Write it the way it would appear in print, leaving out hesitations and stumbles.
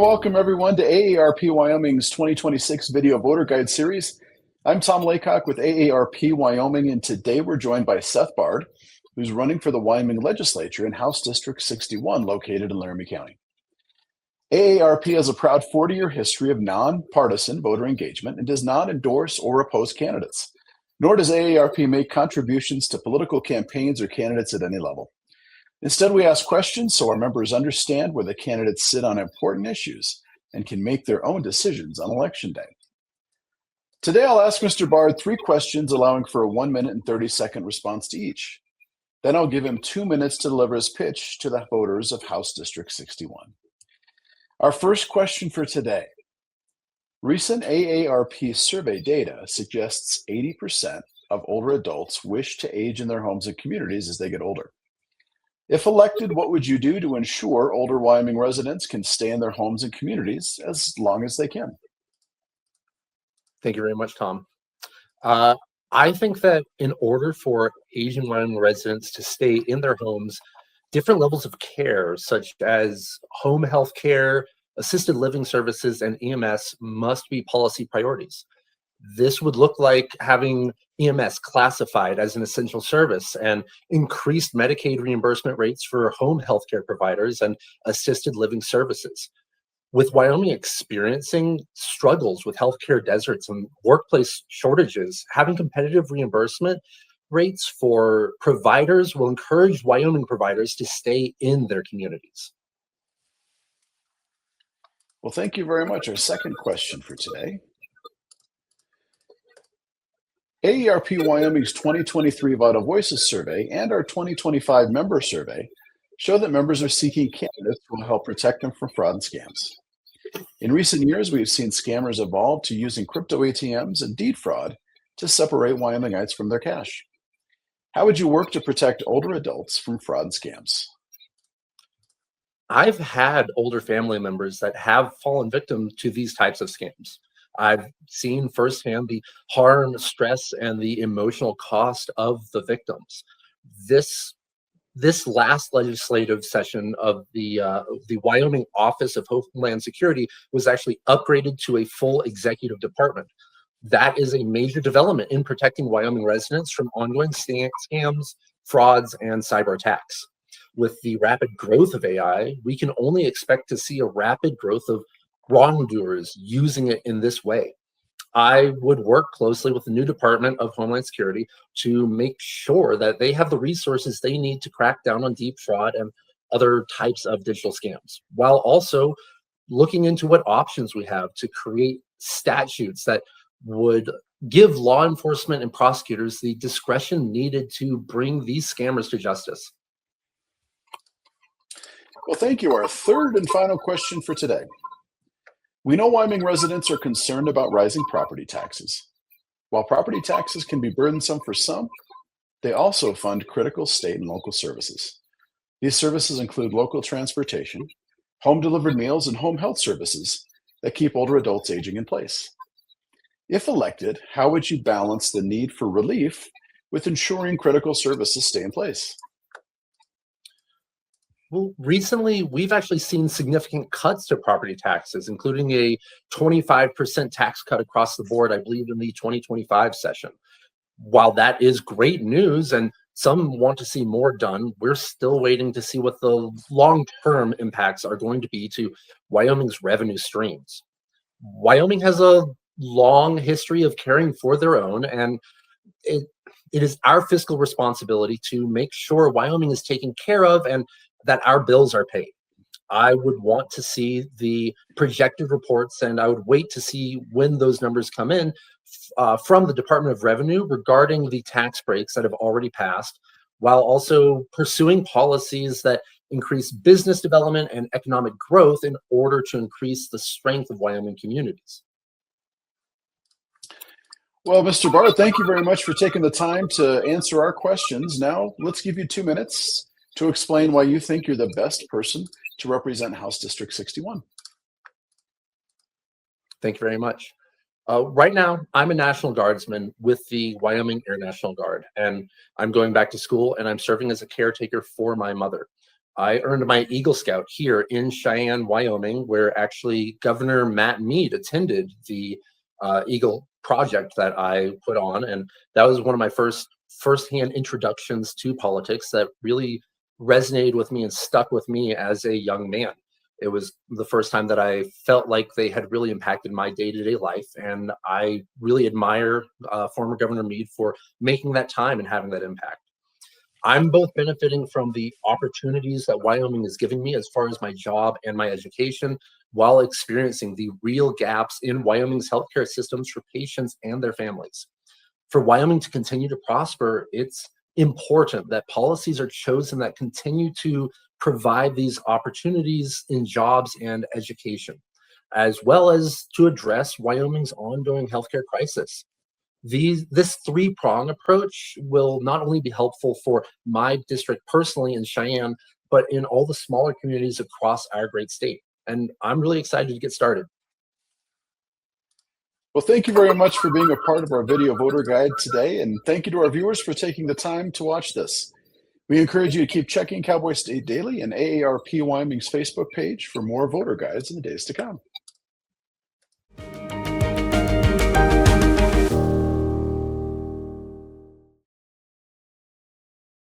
welcome everyone to AARP Wyoming's 2026 Video Voter Guide Series. I'm Tom Laycock with AARP Wyoming, and today we're joined by Seth Bard, who's running for the Wyoming Legislature in House District 61, located in Laramie County. AARP has a proud 40-year history of nonpartisan voter engagement and does not endorse or oppose candidates, nor does AARP make contributions to political campaigns or candidates at any level. Instead, we ask questions so our members understand where the candidates sit on important issues and can make their own decisions on Election Day. Today, I'll ask Mr. Bard 3 questions, allowing for a 1 minute and 30-second response to each. Then I'll give him 2 minutes to deliver his pitch to the voters of House District 61. Our first question for today. Recent AARP survey data suggests 80% of older adults wish to age in their homes and communities as they get older. If elected, what would you do to ensure older Wyoming residents can stay in their homes and communities as long as they can? Thank you very much, Tom. I think that in order for Asian Wyoming residents to stay in their homes, different levels of care, such as home health care, assisted living services, and EMS must be policy priorities. This would look like having EMS classified as an essential service and increased Medicaid reimbursement rates for home healthcare providers and assisted living services. With Wyoming experiencing struggles with healthcare deserts and workplace shortages, having competitive reimbursement rates for providers will encourage Wyoming providers to stay in their communities. Well, thank you very much. Our second question for today. AARP Wyoming's 2023 Vital Voices survey and our 2025 member survey show that members are seeking candidates who will help protect them from fraud and scams. In recent years, we've seen scammers evolve to using crypto ATMs and deed fraud to separate Wyomingites from their cash. How would you work to protect older adults from fraud and scams? I've had older family members that have fallen victim to these types of scams. I've seen firsthand the harm, stress, and the emotional cost of the victims. This last legislative session of the Wyoming Office of Homeland Security was actually upgraded to a full executive department. That is a major development in protecting Wyoming residents from ongoing scams, frauds, and cyber attacks. With the rapid growth of AI, we can only expect to see a rapid growth of wrongdoers using it in this way. I would work closely with the new Department of Homeland Security to make sure that they have the resources they need to crack down on deep fraud and other types of digital scams, while also looking into what options we have to create statutes that would give law enforcement and prosecutors the discretion needed to bring these scammers to justice. Well, thank you. Our third and final question for today. We know Wyoming residents are concerned about rising property taxes. While property taxes can be burdensome for some, they also fund critical state and local services. These services include local transportation, home-delivered meals, and home health services that keep older adults aging in place. If elected, how would you balance the need for relief with ensuring critical services stay in place? Well, recently, we've actually seen significant cuts to property taxes, including a 25% tax cut across the board, I believe, in the 2025 session. While that is great news and some want to see more done, we're still waiting to see what the long-term impacts are going to be to Wyoming's revenue streams. Wyoming has a long history of caring for their own, and it is our fiscal responsibility to make sure Wyoming is taken care of and that our bills are paid. I would want to see the projected reports, and I would wait to see when those numbers come in from the Department of Revenue regarding the tax breaks that have already passed, while also pursuing policies that increase business development and economic growth in order to increase the strength of Wyoming communities. Well, Mr. Bard, thank you very much for taking the time to answer our questions. Now, let's give you 2 minutes to explain why you think you're the best person to represent House District 61. Thank you very much. Right now, I'm a National Guardsman with the Wyoming Air National Guard, and I'm going back to school, and I'm serving as a caretaker for my mother. I earned my Eagle Scout here in Cheyenne, Wyoming, where actually Governor Matt Mead attended the Eagle project that I put on. And that was one of my firsthand introductions to politics that really resonated with me and stuck with me as a young man. It was the first time that I felt like they had really impacted my day-to-day life. And I really admire former Governor Mead for making that time and having that impact. I'm both benefiting from the opportunities that Wyoming is giving me as far as my job and my education, while experiencing the real gaps in Wyoming's healthcare systems for patients and their families. For Wyoming to continue to prosper, it's important that policies are chosen that continue to provide these opportunities in jobs and education, as well as to address Wyoming's ongoing healthcare crisis. This three-prong approach will not only be helpful for my district personally in Cheyenne, but in all the smaller communities across our great state. And I'm really excited to get started. Well, thank you very much for being a part of our video voter guide today, and thank you to our viewers for taking the time to watch this. We encourage you to keep checking Cowboy State Daily and AARP Wyoming's Facebook page for more voter guides in the days to come.